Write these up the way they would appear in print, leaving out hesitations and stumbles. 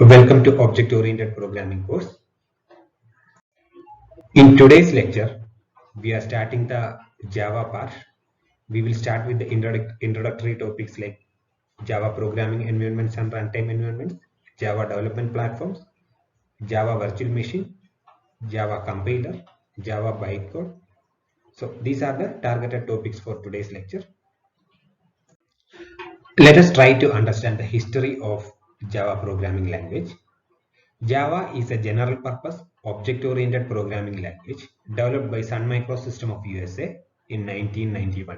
Welcome to Object Oriented Programming course. In today's lecture, we are starting the Java part. We will start with the introductory topics like Java programming environments and runtime environments, Java development platforms, Java virtual machine, Java compiler, Java bytecode. So these are the targeted topics for today's lecture. Let us try to understand the history of Java programming language. Java is a general purpose object-oriented programming language developed by Sun Microsystem of USA in 1991.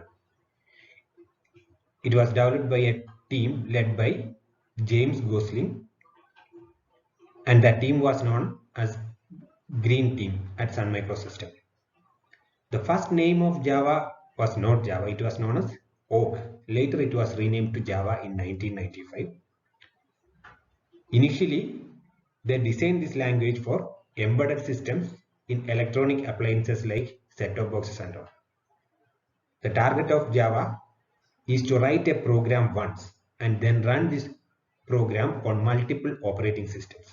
It was developed by a team led by James Gosling, and that team was known as Green Team at Sun Microsystem. The first name of Java was not Java, it was known as Oak. Later it was renamed to Java in 1995. Initially, they designed this language for embedded systems in electronic appliances like set-top boxes and all. The target of Java is to write a program once and then run this program on multiple operating systems.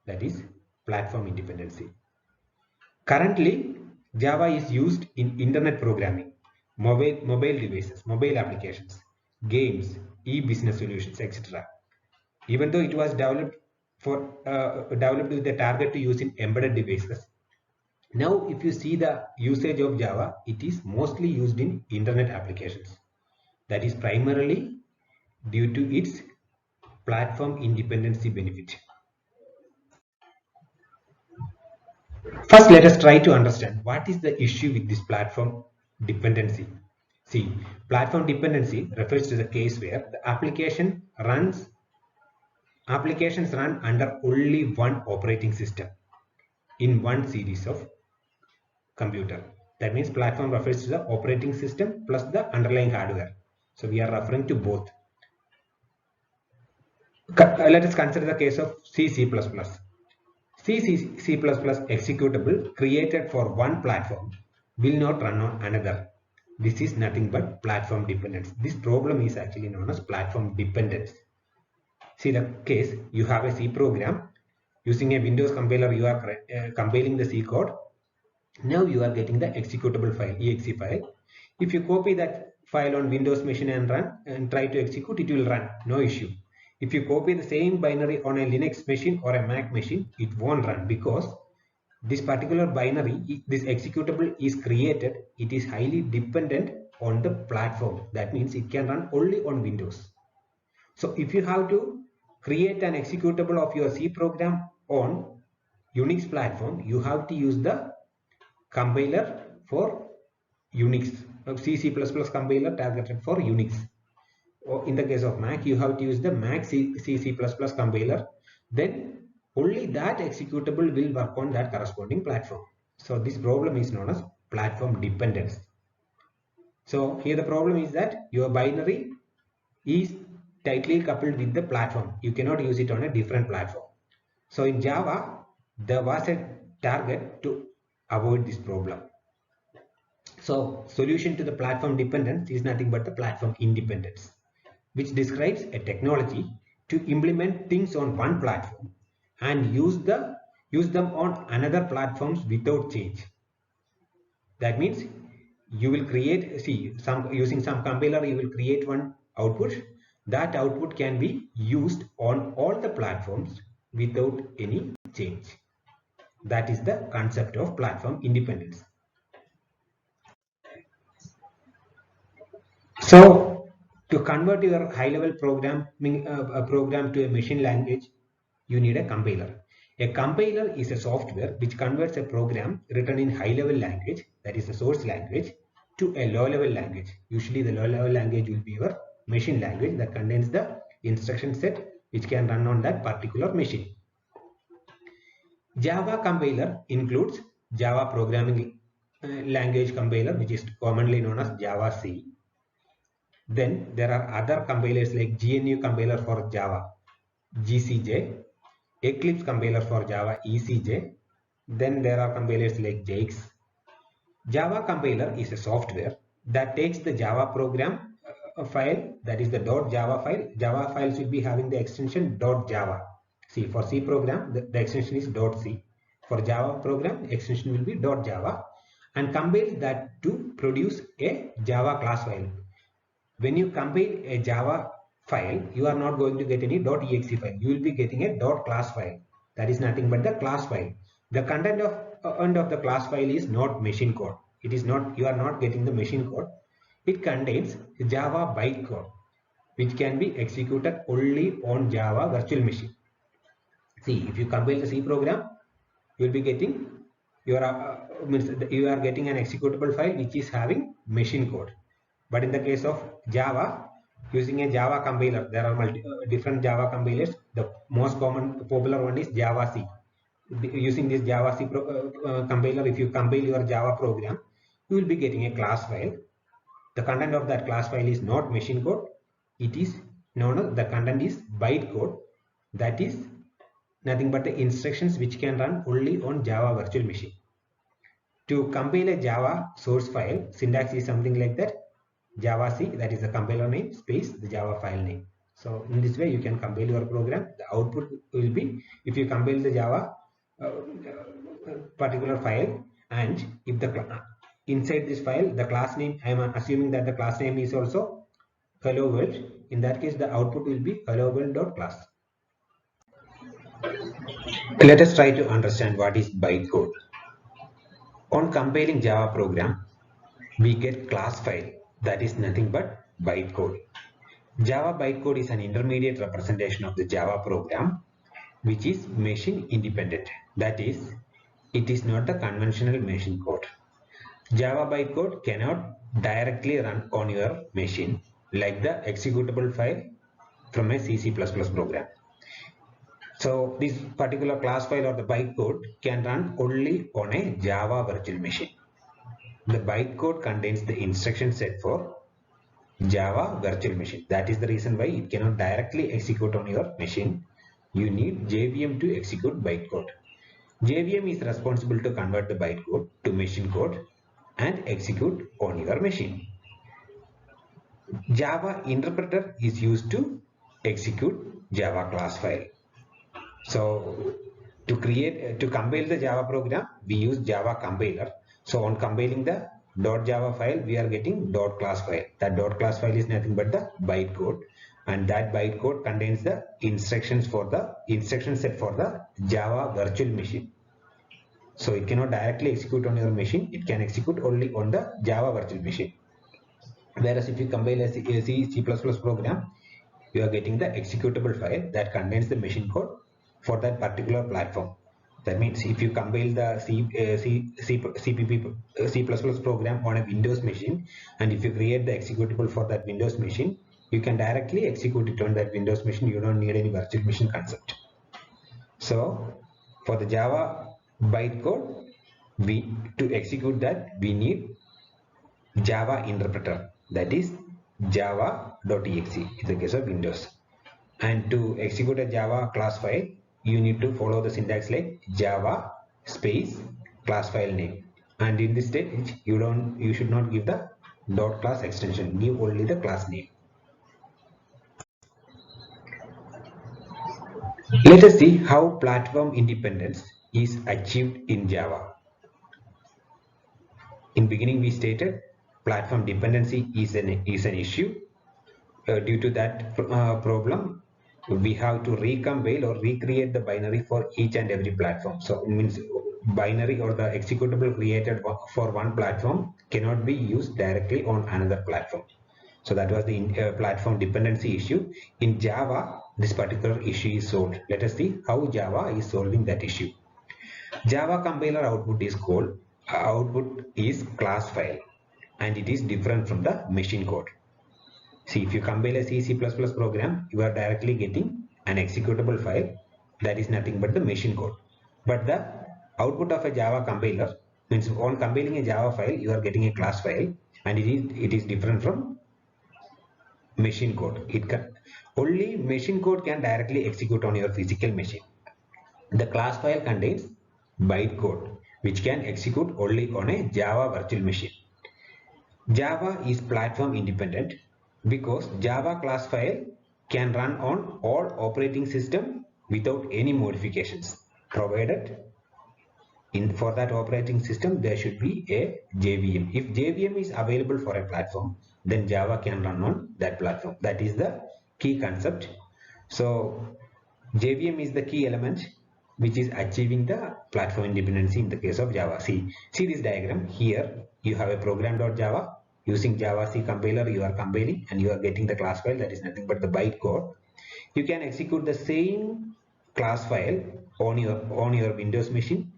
That is platform independency. Currently, Java is used in internet programming, mobile devices, mobile applications, games, e-business solutions, etc. Even though it was developed with the target to use in embedded devices, now if you see the usage of Java, it is mostly used in internet applications. That is primarily due to its platform independency benefit. First, let us try to understand what is the issue with this platform dependency. See, platform dependency refers to the case where the applications run under only one operating system in one series of computer. That means platform refers to the operating system plus the underlying hardware. So we are referring to both. Let us consider the case of C++. C++ executable created for one platform will not run on another. This is nothing but platform dependence. This problem is actually known as platform dependence. See the case, you have a C program. Using a Windows compiler, you are compiling the C code. Now you are getting the executable file, exe file. If you copy that file on Windows machine and run and try to execute, it will run, no issue. If you copy the same binary on a Linux machine or a Mac machine, it won't run because this particular binary, this executable is created, it is highly dependent on the platform. That means it can run only on Windows. So if you have to create an executable of your C program on Unix platform, you have to use the compiler for Unix, C++ compiler targeted for Unix. Or in the case of Mac, you have to use the Mac C++ compiler. Then only that executable will work on that corresponding platform. So this problem is known as platform dependence. So here the problem is that your binary is tightly coupled with the platform. You cannot use it on a different platform. So in Java, there was a target to avoid this problem. So solution to the platform dependence is nothing but the platform independence, which describes a technology to implement things on one platform and use them on another platforms without change. That means you will create, using some compiler, you will create one output. That output can be used on all the platforms without any change. That is the concept of platform independence. So to convert your high-level programming program to a machine language, you need a compiler. A compiler is a software which converts a program written in high-level language, that is the source language, to a low-level language. Usually the low-level language will be your machine language that contains the instruction set which can run on that particular machine. Java compiler includes Java programming language compiler, which is commonly known as Java C. Then there are other compilers like GNU compiler for Java, GCJ, Eclipse compiler for Java, ECJ. Then there are compilers like JAX. Java compiler is a software that takes the Java program file, that is the .java file. Java files will be having the extension .java. See, for C program, the extension is .c. For Java program, extension will be .java, and compile that to produce a Java class file. When you compile a Java file, you are not going to get any .exe file. You will be getting a .class file. That is nothing but the class file. The content of end of the class file is not machine code. It is not, you are not getting the machine code. It contains Java bytecode, which can be executed only on Java virtual machine. See, if you compile the C program, you will be getting your you are getting an executable file which is having machine code. But in the case of Java, using a Java compiler, there are different Java compilers. The most common popular one is Java C. Using this Java C compiler, if you compile your Java program, you will be getting a class file. The content of that class file is not machine code. It is known as, the content is bytecode. That is nothing but the instructions which can run only on Java virtual machine. To compile a Java source file, syntax is something like that. Java C, that is the compiler name, space the Java file name. So in this way you can compile your program. The output will be, if you compile the Java particular file, and if the inside this file the class name, I am assuming that the class name is also hello world. In that case the output will be hello world.class. Let us try to understand what is bytecode. On compiling Java program, we get class file that is nothing but bytecode. Java bytecode is an intermediate representation of the Java program which is machine independent. That is, it is not the conventional machine code. Java bytecode cannot directly run on your machine like the executable file from a C++ program. So this particular class file or the bytecode can run only on a Java virtual machine. The bytecode contains the instruction set for Java virtual machine. That is the reason why it cannot directly execute on your machine. You need JVM to execute bytecode. JVM is responsible to convert the bytecode to machine code and execute on your machine. Java interpreter is used to execute Java class file. So to compile the Java program, we use Java compiler. So on compiling the .java file, we are getting .class file. That .class file is nothing but the bytecode, and that bytecode contains the instructions for the instruction set for the Java virtual machine. So it cannot directly execute on your machine. It can execute only on the Java virtual machine. Whereas if you compile a C++ program, you are getting the executable file that contains the machine code for that particular platform. That means if you compile the C++ program on a Windows machine, and if you create the executable for that Windows machine, you can directly execute it on that Windows machine. You don't need any virtual machine concept. So for the Java bytecode, to execute that, we need Java interpreter, that is java.exe in the case of Windows. And to execute a Java class file, you need to follow the syntax like Java space class file name. And in this stage, you should not give the .class extension. Give only the class name. Let us see how platform independence is achieved in Java. In beginning, we stated platform dependency is an issue. Due to that problem, we have to recompile or recreate the binary for each and every platform. So it means binary or the executable created for one platform cannot be used directly on another platform. So that was the platform dependency issue. In Java, this particular issue is solved. Let us see how Java is solving that issue. Java compiler output is class file, and it is different from the machine code. See, if you compile a C++ program, you are directly getting an executable file that is nothing but the machine code. But the output of a Java compiler means on compiling a Java file, you are getting a class file, and it is different from machine code. Only machine code can directly execute on your physical machine. The class file contains bytecode, which can execute only on a Java virtual machine. Java is platform independent because Java class file can run on all operating system without any modifications, provided for that operating system there should be a JVM. If JVM is available for a platform, then Java can run on that platform. That is the key concept. So JVM is the key element which is achieving the platform independency in the case of Java. See this diagram. Here you have a program.java. Using Java C compiler you are compiling and you are getting the class file, that is nothing but the bytecode. You can execute the same class file on your Windows machine,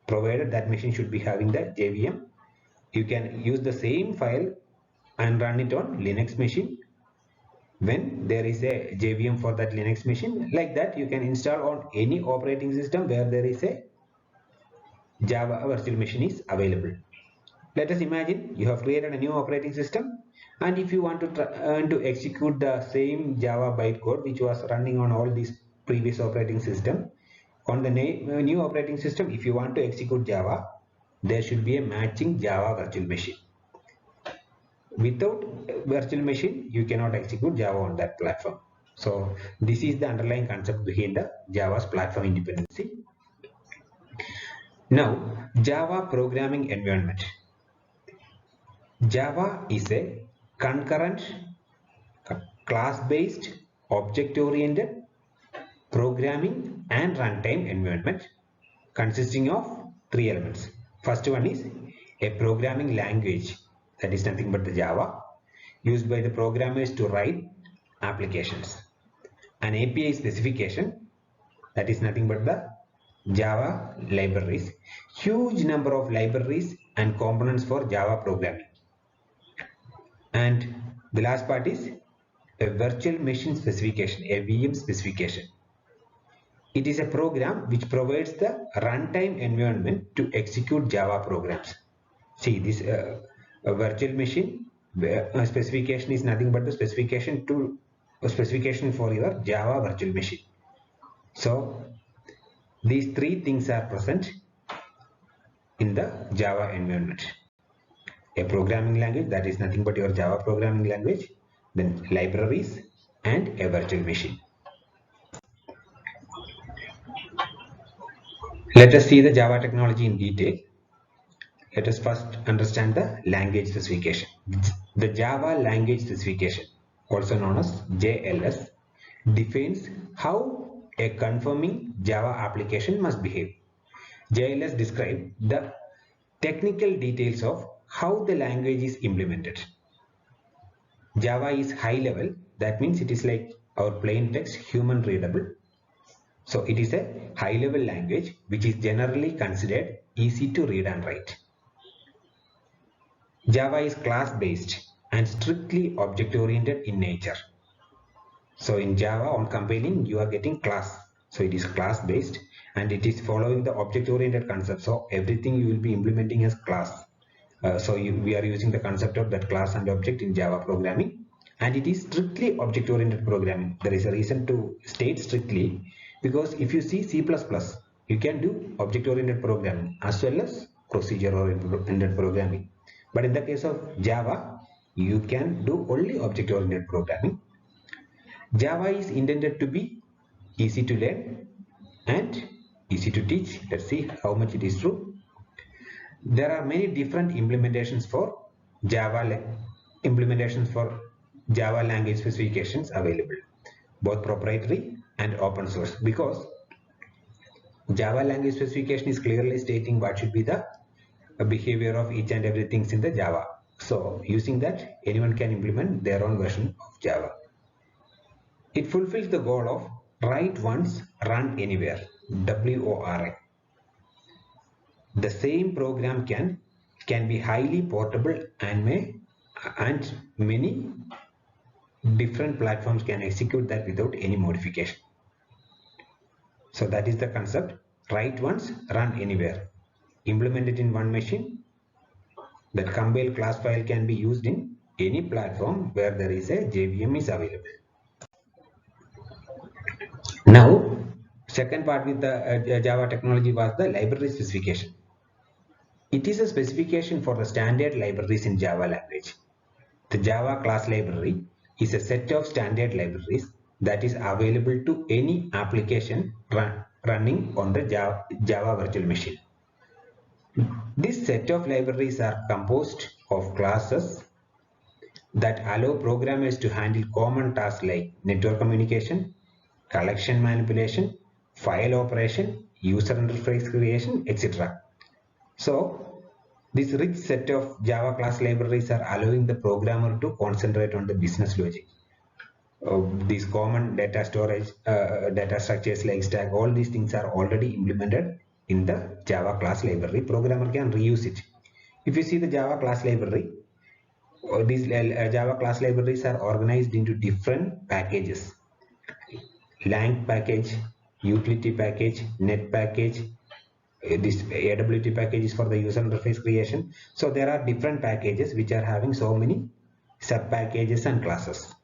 provided that machine should be having the JVM. You can use the same file and run it on Linux machine when there is a JVM for that Linux machine. Like that you can install on any operating system where there is a Java virtual machine is available. Let us imagine you have created a new operating system, and if you want to execute the same Java bytecode which was running on all these previous operating system, on the new operating system, if you want to execute Java, there should be a matching Java virtual machine. Without virtual machine, you cannot execute Java on that platform. So this is the underlying concept behind the Java's platform independency. Now, Java programming environment. Java is a concurrent, class-based, object-oriented programming and runtime environment consisting of three elements. First one is a programming language, that is nothing but the Java, used by the programmers to write applications. An API specification, that is nothing but the Java libraries, huge number of libraries and components for Java programming. And the last part is a virtual machine specification, a VM specification. It is a program which provides the runtime environment to execute Java programs. See this a virtual machine specification is nothing but the specification for your Java virtual machine. So these three things are present in the Java environment. A programming language, that is nothing but your Java programming language, then libraries and a virtual machine. Let us see the Java technology in detail. Let us first understand the language specification. The Java language specification, also known as JLS, defines how a conforming Java application must behave. JLS describes the technical details of how the language is implemented. Java is high level, that means it is like our plain text, human readable. So it is a high level language which is generally considered easy to read and write. Java is class based and strictly object oriented in nature. So in Java, on compiling, you are getting class. So it is class based and it is following the object oriented concept. So everything you will be implementing as class. We are using the concept of that class and object in Java programming, and it is strictly object oriented programming. There is a reason to state strictly, because if you see C++, you can do object oriented programming as well as procedure oriented programming. But in the case of Java, you can do only object oriented programming. Java is intended to be easy to learn and easy to teach. Let's see how much it is true. There are many different implementations for Java language specifications available, both proprietary and open source, because Java language specification is clearly stating what should be the behavior of each and everything in the Java. So using that, anyone can implement their own version of Java. It fulfills the goal of write once, run anywhere, WORN. The same program can be highly portable and many different platforms can execute that without any modification. So that is the concept. Write once, run anywhere. Implement it in one machine. That compile class file can be used in any platform where there is a JVM is available. Now, second part with the Java technology was the library specification. It is a specification for the standard libraries in Java language. The Java class library is a set of standard libraries that is available to any application running on the Java virtual machine. This set of libraries are composed of classes that allow programmers to handle common tasks like network communication, collection manipulation, file operation, user interface creation, etc. So, this rich set of Java class libraries are allowing the programmer to concentrate on the business logic. These common data storage, data structures like stack, all these things are already implemented in the Java class library. Programmer can reuse it. If you see the Java class library, these Java class libraries are organized into different packages. Lang package, utility package, net package, this AWT package is for the user interface creation. So there are different packages which are having so many sub packages and classes.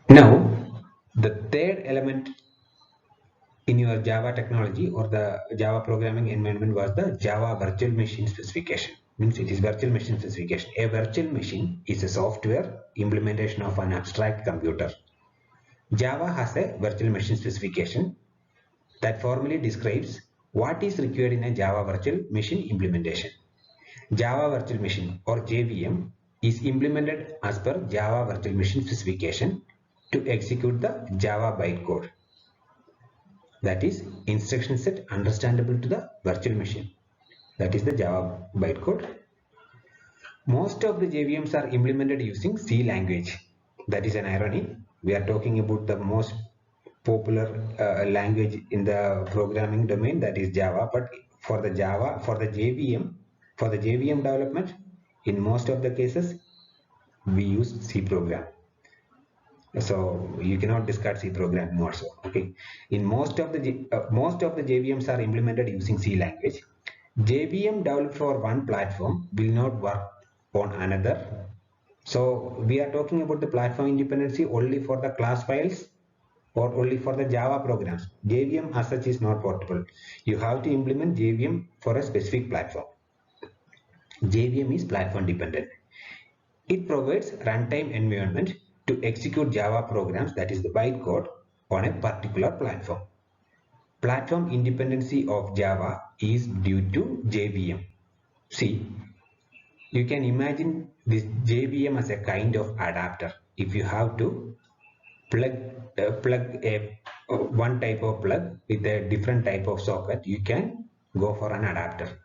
Now, the third element in your Java technology or the Java programming environment was the Java virtual machine specification. Means it is virtual machine specification. A virtual machine is a software implementation of an abstract computer. Java has a virtual machine specification that formally describes what is required in a Java virtual machine implementation. Java virtual machine or JVM is implemented as per Java virtual machine specification to execute the Java bytecode. That is instruction set understandable to the virtual machine. That is the Java bytecode. Most of the JVMs are implemented using C language. That is an irony. We are talking about the most popular language in the programming domain, that is Java. But for the JVM development, in most of the cases, we use C program. So you cannot discard C programming also. Okay. In most of the JVMs are implemented using C language. JVM developed for one platform will not work on another. So we are talking about the platform independency only for the class files or only for the Java programs. JVM as such is not portable. You have to implement JVM for a specific platform. JVM is platform dependent. It provides runtime environment to execute Java programs, that is the bytecode, on a particular platform. Platform independency of Java is due to JVM. See, you can imagine this JVM as a kind of adapter. If you have to plug one type of plug with a different type of socket, you can go for an adapter.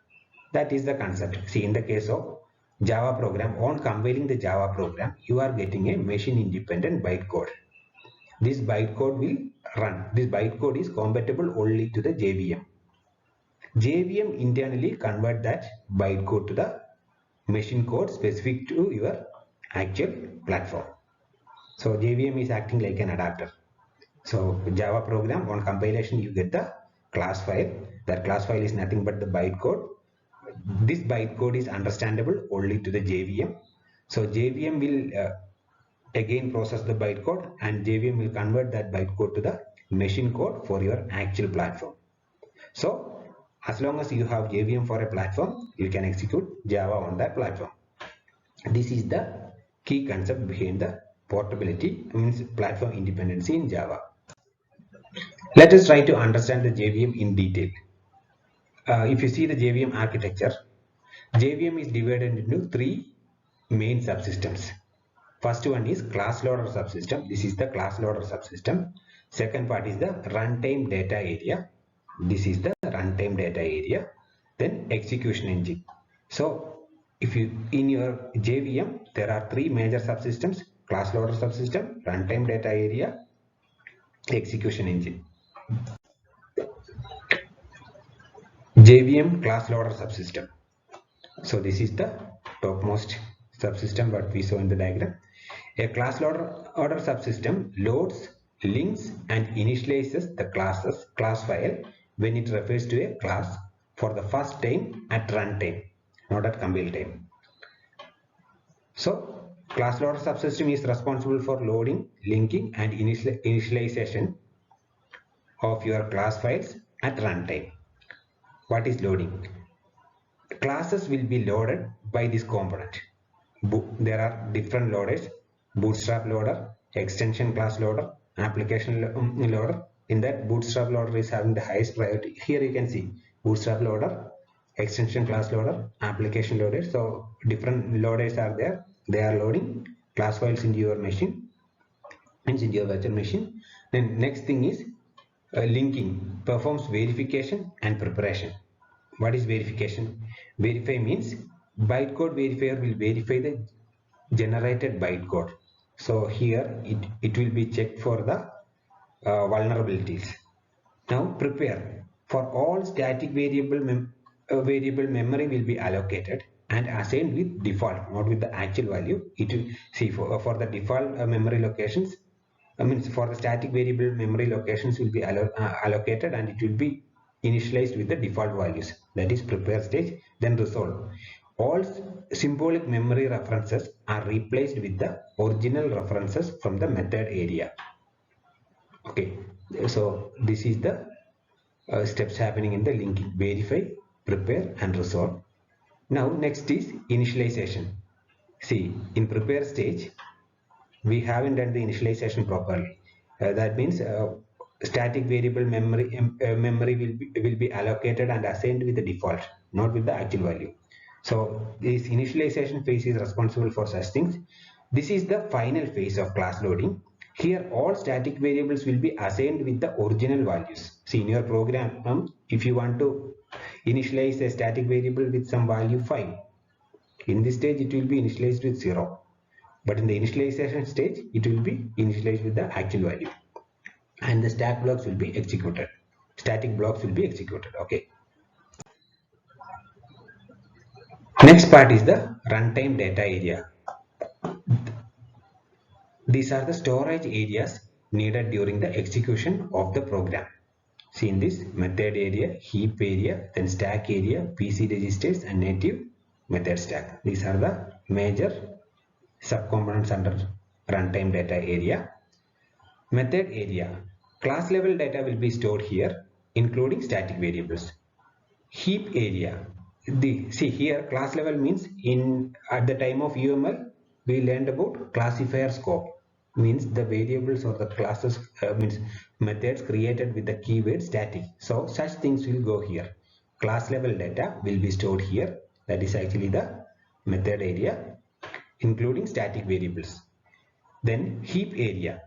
That is the concept. See, in the case of Java program, on compiling the Java program, you are getting a machine independent bytecode. This bytecode will run. This bytecode is compatible only to the JVM. JVM internally convert that bytecode to the machine code specific to your actual platform. So JVM is acting like an adapter. So Java program, on compilation you get the class file. That class file is nothing but the bytecode. This bytecode is understandable only to the JVM. So JVM will again process the bytecode, and JVM will convert that bytecode to the machine code for your actual platform. So as long as you have JVM for a platform, you can execute Java on that platform. This is the key concept behind the portability, means platform independency in Java. Let us try to understand the JVM in detail. If you see the JVM architecture, JVM is divided into three main subsystems. First one is class loader subsystem. This is the class loader subsystem. Second part is the runtime data area. This is the runtime data area. Then execution engine. So if you in your JVM, there are three major subsystems: class loader subsystem, runtime data area, execution engine. JVM class loader subsystem. So this is the topmost subsystem what we saw in the diagram. A class loader subsystem loads, links and initializes the class file when it refers to a class for the first time at runtime, not at compile time. So class loader subsystem is responsible for loading, linking and initialization of your class files at runtime. What is loading? Classes will be loaded by this component. There are different loaders. bootstrap loader, extension class loader, application loader. In that, bootstrap loader is having the highest priority. Here you can see bootstrap loader, extension class loader, application loader. So different loaders are there. They are loading class files into your machine, into your virtual machine. Then next thing is linking, performs verification and preparation. What is verification? Verify means bytecode verifier will verify the generated bytecode. So here it will be checked for the vulnerabilities. Now prepare, for all static variable memory will be allocated and assigned with default, not with the actual value. It will see for the default memory locations. Means for the static variable memory locations will be allocated and it will be initialized with the default values. That is prepare stage. Then resolve. All symbolic memory references are replaced with the original references from the method area. Okay, so this is the steps happening in the linking: verify, prepare, and resolve. Now next is initialization. See, in prepare stage, we haven't done the initialization properly. That means static variable memory will be allocated and assigned with the default, not with the actual value. So this initialization phase is responsible for such things. This is the final phase of class loading. Here all static variables will be assigned with the original values. See, in your program, if you want to initialize a static variable with some value 5, in this stage it will be initialized with 0. But in the initialization stage, it will be initialized with the actual value. And the stack blocks will be executed. Static blocks will be executed. Okay. Next part is the runtime data area. These are the storage areas needed during the execution of the program. See, in this method area, heap area, then stack area, PC registers, and native method stack. These are the major subcomponents under runtime data area. Method area. Class level data will be stored here, including static variables. Heap area. See here, class level means at the time of UML, we learned about classifier scope. Means the variables or the classes means methods created with the keyword static. So such things will go here. Class level data will be stored here. That is actually the method area, including static variables. Then heap area.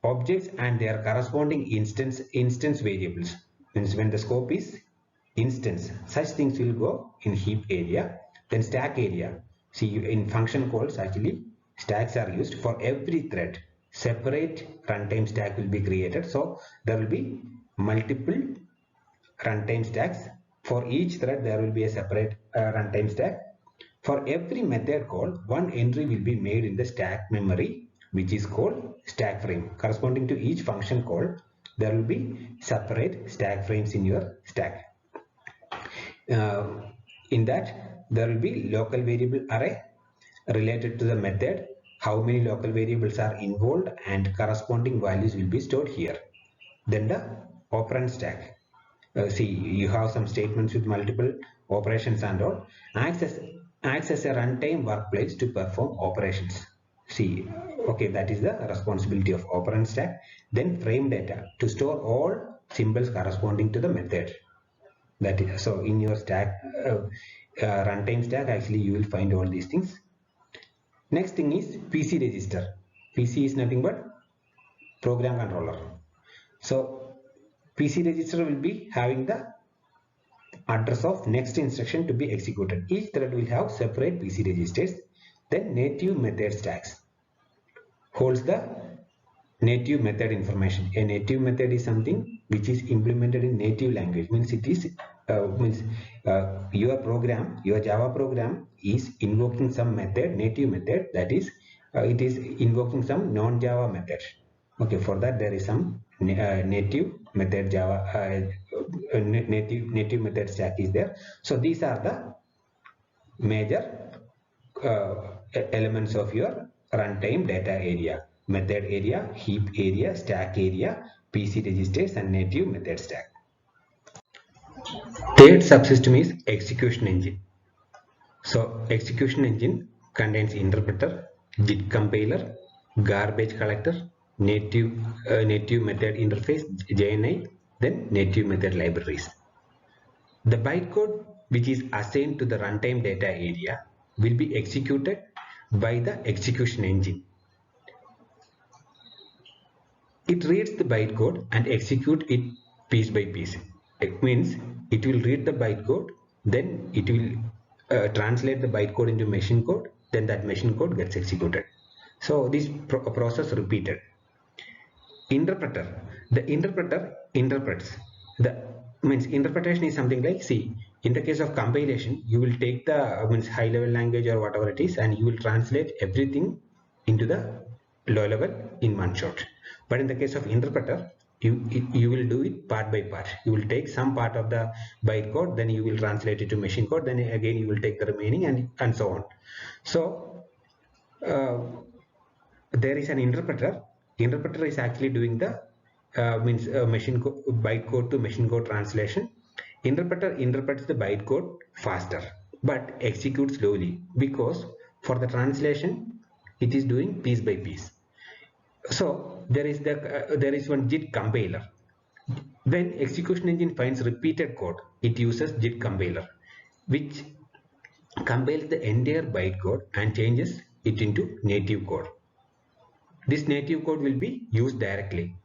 Objects and their corresponding instance variables. Means when the scope is instance, such things will go in heap area. Then stack area. See, in function calls actually stacks are used for every thread. Separate runtime stack will be created. So there will be multiple runtime stacks. For each thread there will be a separate runtime stack. For every method call, one entry will be made in the stack memory, which is called stack frame. Corresponding to each function call, there will be separate stack frames in your stack. In that, there will be local variable array related to the method. How many local variables are involved and corresponding values will be stored here. Then the operand stack. See, you have some statements with multiple operations and all. Acts as a runtime workplace to perform operations. See, okay, that is the responsibility of operand stack. Then frame data to store all symbols corresponding to the method. That is, so in your stack runtime stack, actually you will find all these things. Next thing is PC register. PC is nothing but program controller. So PC register will be having the address of next instruction to be executed. Each thread will have separate PC registers. Then native method stacks holds the native method information. A native method is something which is implemented in native language. Means it is your program, your Java program is invoking some method, native method, that is it is invoking some non-Java method. Okay, for that there is some native method Java native method stack is there. So these are the major elements of your runtime data area: method area, heap area, stack area, PC registers, and native method stack. Third subsystem is execution engine. So execution engine contains interpreter, JIT compiler, garbage collector, native method interface JNI, then native method libraries. The bytecode which is assigned to the runtime data area will be executed by the execution engine. It reads the bytecode and execute it piece by piece. It means it will read the bytecode, then it will translate the bytecode into machine code, then that machine code gets executed. So this process repeated. Interpreter. The interpreter interprets. The means interpretation is something like, see, in the case of compilation, you will take the high level language or whatever it is, and you will translate everything into the low level in one shot. But in the case of interpreter, you will do it part by part. You will take some part of the bytecode, then you will translate it to machine code, then again you will take the remaining, and so on. So there is an interpreter. Interpreter is actually doing the machine bytecode to machine code translation. Interpreter interprets the bytecode faster but executes slowly, because for the translation it is doing piece by piece. So there is one JIT compiler. When execution engine finds repeated code, it uses JIT compiler, which compiles the entire bytecode and changes it into native code. This native code will be used directly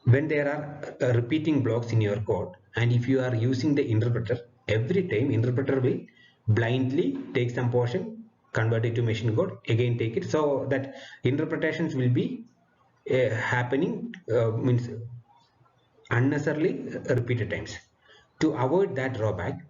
when there are repeating blocks in your code, and if you are using the interpreter, every time interpreter will blindly take some portion, convert it to machine code, again take it, so that interpretations will be happening means unnecessarily repeated times. To avoid that drawback,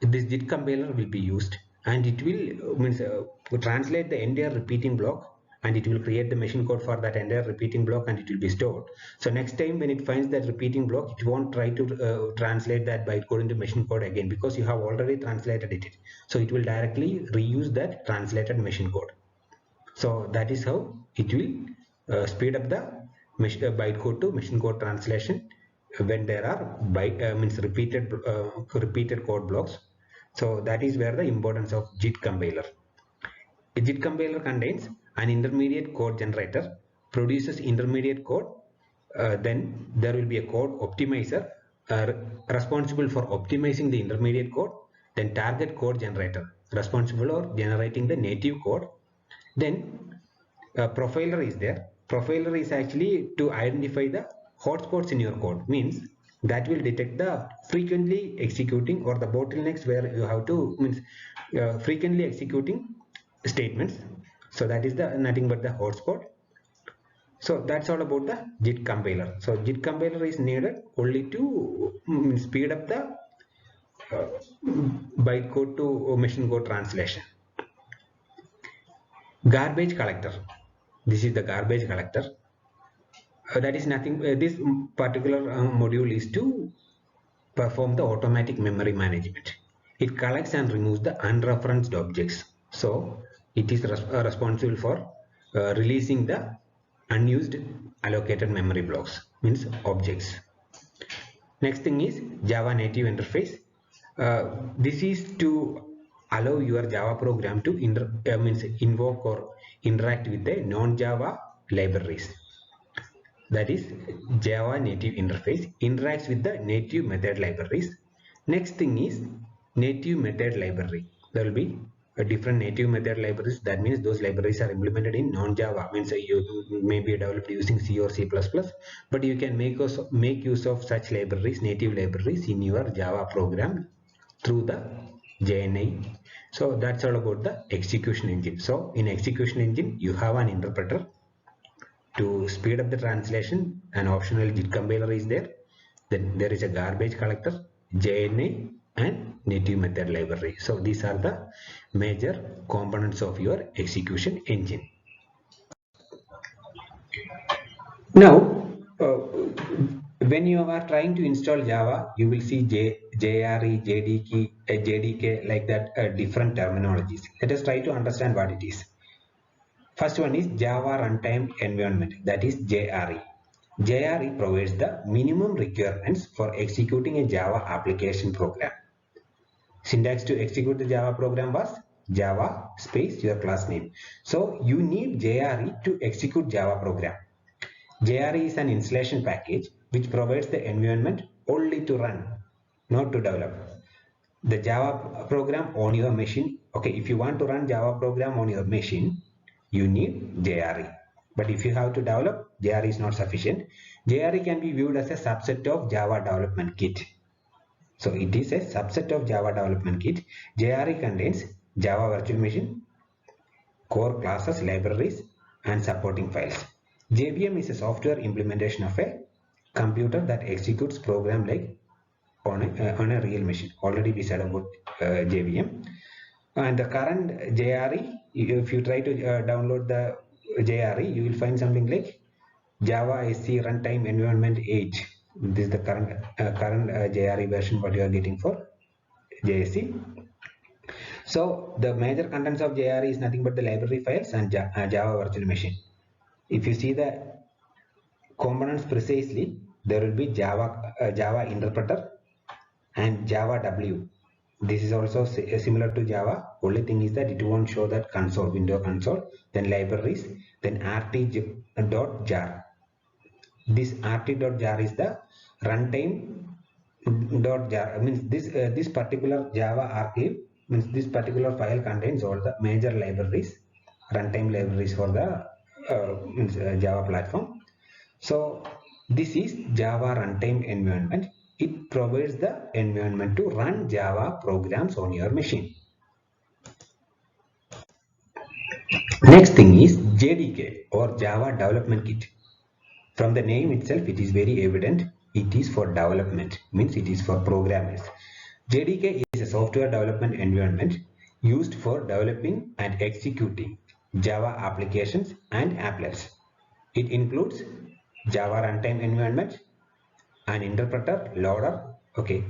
this JIT compiler will be used, and it will translate the entire repeating block, and it will create the machine code for that entire repeating block, and it will be stored. So next time when it finds that repeating block, it won't try to translate that bytecode into machine code again, because you have already translated it. So it will directly reuse that translated machine code. So that is how it will speed up the bytecode to machine code translation when there are repeated code blocks. So that is where the importance of JIT compiler. A JIT compiler contains an intermediate code generator, produces intermediate code, then there will be a code optimizer responsible for optimizing the intermediate code, then target code generator responsible for generating the native code, then profiler is there. Profiler is actually to identify the hotspots in your code, means that will detect the frequently executing or the bottlenecks where you have to frequently executing statements. So that is the nothing but the hotspot. So that's all about the JIT compiler. So JIT compiler is needed only to speed up the bytecode to machine code translation. Garbage collector. This is the garbage collector. That is nothing. This particular module is to perform the automatic memory management. It collects and removes the unreferenced objects. So it is responsible for releasing the unused allocated memory blocks, means objects. Next thing is Java native interface. This is to allow your Java program to invoke or interact with the non-Java libraries. That is Java native interface interacts with the native method libraries. Next thing is native method library. There will be a different native method libraries. That means those libraries are implemented in non-Java. Means you may be developed using C or C++, but you can make use of such libraries, native libraries, in your Java program through the JNI. So that's all about the execution engine. So in execution engine, you have an interpreter. To speed up the translation, an optional JIT compiler is there. Then there is a garbage collector, JNI, and native method library. So these are the major components of your execution engine. Now, when you are trying to install Java, you will see JRE, JDK like that, different terminologies. Let us try to understand what it is. First one is Java Runtime Environment, that is JRE. JRE provides the minimum requirements for executing a Java application program. Syntax to execute the Java program was Java space your class name. So you need JRE to execute Java program. JRE is an installation package which provides the environment only to run, not to develop the Java program on your machine. Okay, if you want to run Java program on your machine, you need JRE. But if you have to develop, JRE is not sufficient. JRE can be viewed as a subset of Java development kit. So it is a subset of Java development kit. JRE contains Java virtual machine, core classes, libraries, and supporting files. JVM is a software implementation of a computer that executes program like on a real machine. Already we said about JVM. And the current JRE, if you try to download the JRE, you will find something like Java SC Runtime Environment 8. This is the current JRE version what you are getting for JSC. So the major contents of JRE is nothing but the library files and Java virtual machine. If you see the components precisely, there will be Java interpreter and Java W. This is also similar to Java. Only thing is that it won't show that console, window console, then libraries, then rt.jar. This rt.jar is the runtime.jar. Means this particular Java archive means this particular file contains all the major libraries, runtime libraries for the Java platform. So this is Java runtime environment. It provides the environment to run Java programs on your machine. Next thing is JDK or Java Development Kit. From the name itself, it is very evident it is for development, means it is for programmers. JDK is a software development environment used for developing and executing Java applications and applets. It includes Java runtime environment, an interpreter, loader, okay,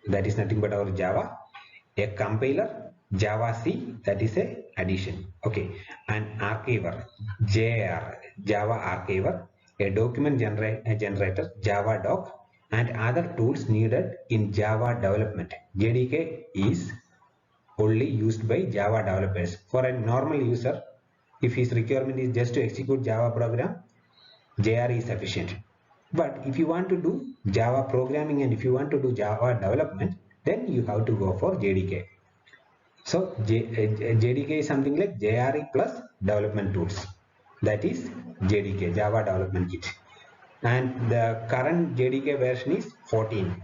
that is nothing but our Java, a compiler, Java C, that is a addition, okay, an archiver, JAR, Java archiver, a document generator, Java doc, and other tools needed in Java development. JDK is only used by Java developers. For a normal user, if his requirement is just to execute Java program, JRE is sufficient. But if you want to do Java programming and if you want to do Java development, then you have to go for JDK. So JDK is something like JRE plus development tools. That is JDK, Java Development Kit. And the current JDK version is 14.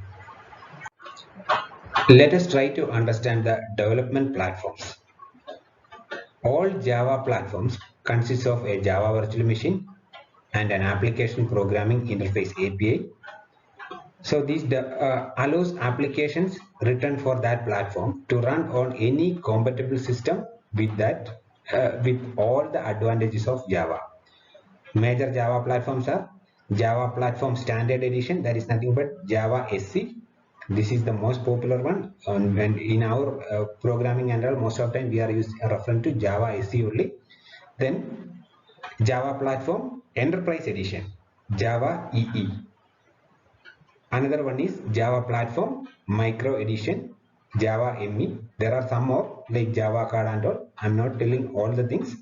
Let us try to understand the development platforms. All Java platforms consist of a Java virtual machine and an application programming interface API. So this allows applications written for that platform to run on any compatible system with that with all the advantages of Java. Major Java platforms are Java Platform Standard Edition, that is nothing but Java SC. This is the most popular one, and in our programming and all, most of the time we are referring to Java SC only. Then Java Platform Enterprise Edition, Java EE. Another one is Java Platform Micro Edition, Java ME. There are some more like Java Card and all. I'm not telling all the things.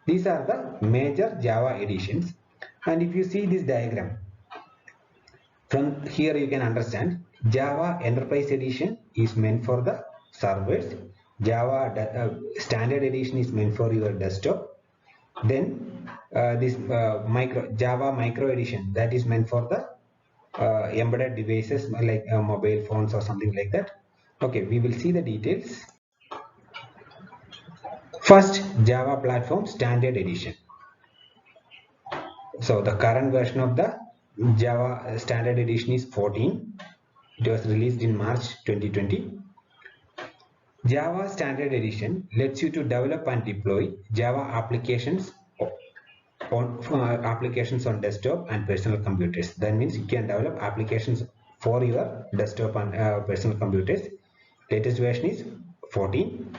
These are the major Java editions. And if you see this diagram, from here you can understand Java Enterprise Edition is meant for the servers. Java Standard Edition is meant for your desktop. Then this Java Micro Edition, that is meant for the embedded devices like mobile phones or something like that. Okay, we will see the details. First, Java Platform Standard Edition. So the current version of the Java Standard Edition is 14. It was released in March 2020. Java Standard Edition lets you to develop and deploy Java applications on desktop and personal computers. That means you can develop applications for your desktop and personal computers. Latest version is 14.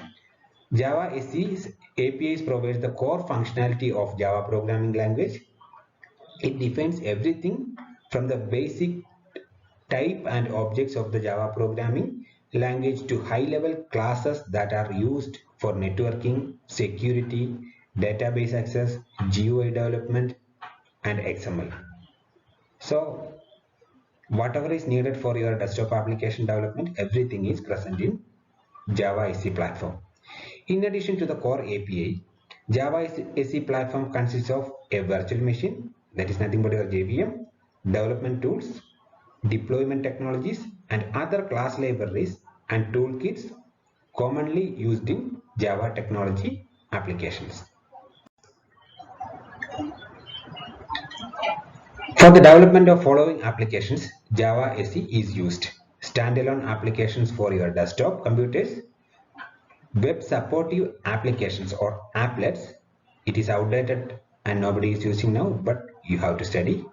Java SC's APIs provides the core functionality of Java programming language. It defines everything from the basic type and objects of the Java programming language to high-level classes that are used for networking, security, database access, GUI development, and XML. So whatever is needed for your desktop application development, everything is present in Java SE platform. In addition to the core API, Java SE platform consists of a virtual machine, that is nothing but your JVM, development tools, deployment technologies, and other class libraries and toolkits commonly used in Java technology applications. For the development of following applications, Java SE is used. Standalone applications for your desktop computers, web supportive applications or applets. It is outdated and nobody is using now, but you have to study.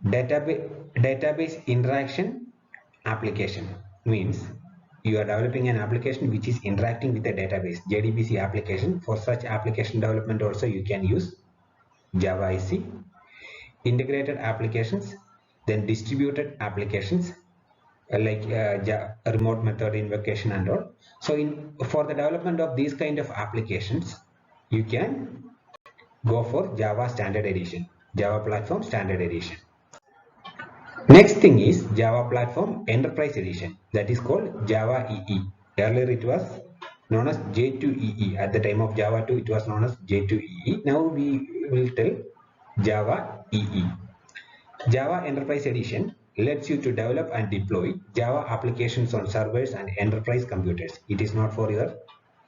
Database interaction application means you are developing an application which is interacting with a database, JDBC application. For such application development also you can use Java SE. Integrated applications, then distributed applications like remote method invocation and all. So for the development of these kind of applications, you can go for Java Standard Edition, Java Platform Standard Edition. Next thing is Java Platform Enterprise Edition, that is called Java EE. Earlier it was known as J2EE. At the time of Java 2, it was known as J2EE. Now we will tell Java EE. Java Enterprise Edition lets you to develop and deploy Java applications on servers and enterprise computers. It is not for your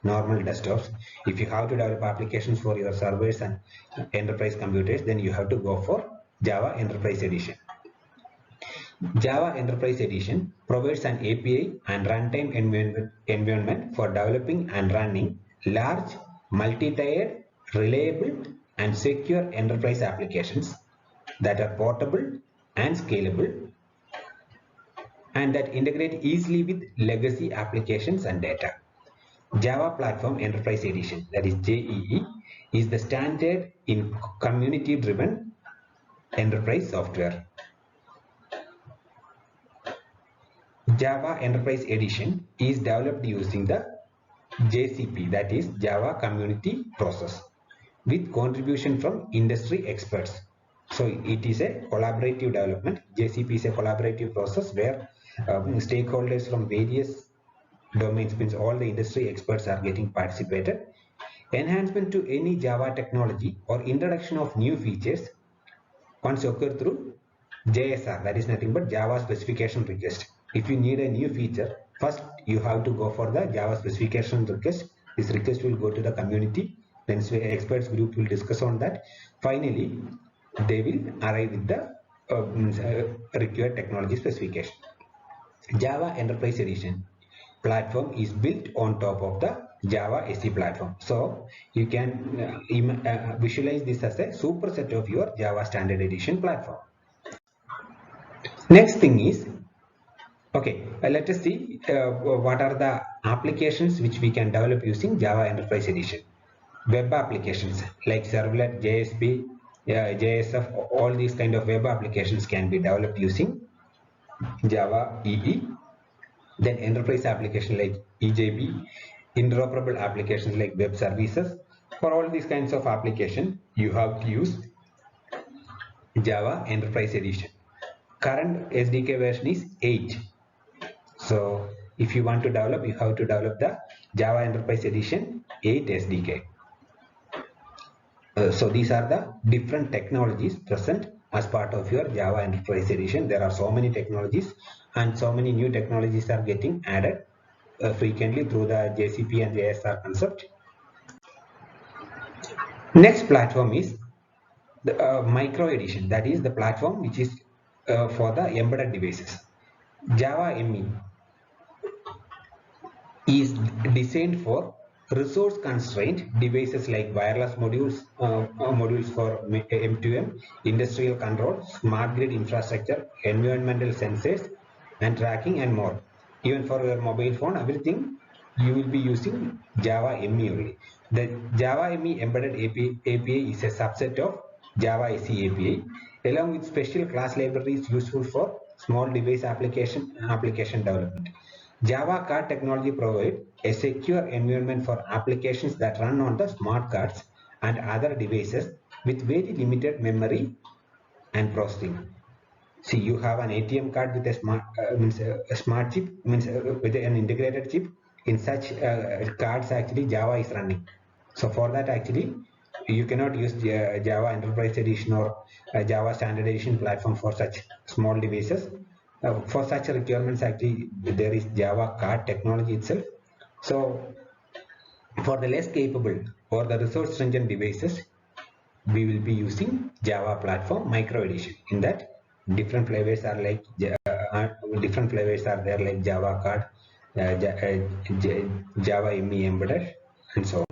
normal desktops. If you have to develop applications for your servers and enterprise computers, then you have to go for Java Enterprise Edition. Java Enterprise Edition provides an API and runtime environment for developing and running large, multi-tiered, reliable, and secure enterprise applications that are portable and scalable and that integrate easily with legacy applications and data. Java Platform Enterprise Edition, that is JEE, is the standard in community-driven enterprise software. Java Enterprise Edition is developed using the JCP, that is Java Community Process, with contribution from industry experts. So it is a collaborative development. JCP is a collaborative process where stakeholders from various domains, means all the industry experts are getting participated. Enhancement to any Java technology or introduction of new features once occur through JSR, that is nothing but Java specification request. If you need a new feature, first you have to go for the Java specification request. This request will go to the community, then experts group will discuss on that. Finally, they will arrive with the required technology specification. Java Enterprise Edition platform is built on top of the Java SE platform. So you can visualize this as a superset of your Java Standard Edition platform. Next thing is, okay, let us see what are the applications which we can develop using Java Enterprise Edition. Web applications like Servlet, JSP, JSF, all these kind of web applications can be developed using Java EE. Then enterprise application like EJB, interoperable applications like web services. For all these kinds of application, you have to use Java Enterprise Edition. Current SDK version is 8. So if you want to develop, you have to develop the Java Enterprise Edition 8 SDK. So these are the different technologies present as part of your Java Enterprise Edition. There are so many technologies and so many new technologies are getting added frequently through the JCP and JSR concept. Next platform is the Micro Edition, that is the platform which is for the embedded devices. Java ME is designed for resource constrained devices like wireless modules, modules for M2M, industrial control, smart grid infrastructure, environmental sensors and tracking and more. Even for your mobile phone, everything you will be using Java ME only. The Java ME embedded API is a subset of Java SE API along with special class libraries useful for small device application development. Java card technology provides a secure environment for applications that run on the smart cards and other devices with very limited memory and processing. See, you have an ATM card with a smart chip, means with an integrated chip. In such cards, actually Java is running. So for that, actually, you cannot use Java Enterprise Edition or Java Standard Edition platform for such small devices. For such requirements, actually, there is Java card technology itself. So for the less capable or the resource stringent devices, we will be using Java platform micro edition. In that, different flavors are like different flavors are there like Java card, Java ME embedded, and so on.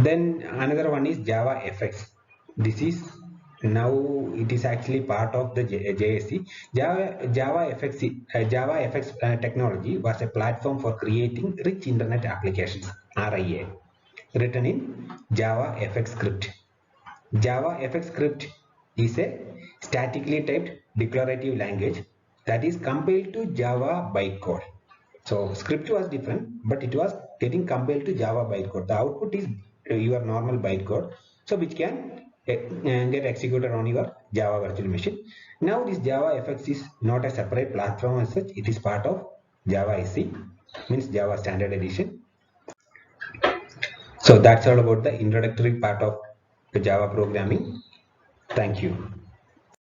Then another one is Java FX. This is now it is actually part of the JSC. Java FX technology was a platform for creating rich internet applications (RIA) written in Java FX script. Java FX script is a statically typed declarative language that is compiled to Java bytecode. So script was different, but it was getting compiled to Java bytecode. The output is your normal bytecode, so which can get executed on your Java virtual machine. Now this Java FX is not a separate platform as such. It is part of Java SE, means Java Standard Edition. So that's all about the introductory part of the Java programming. Thank you.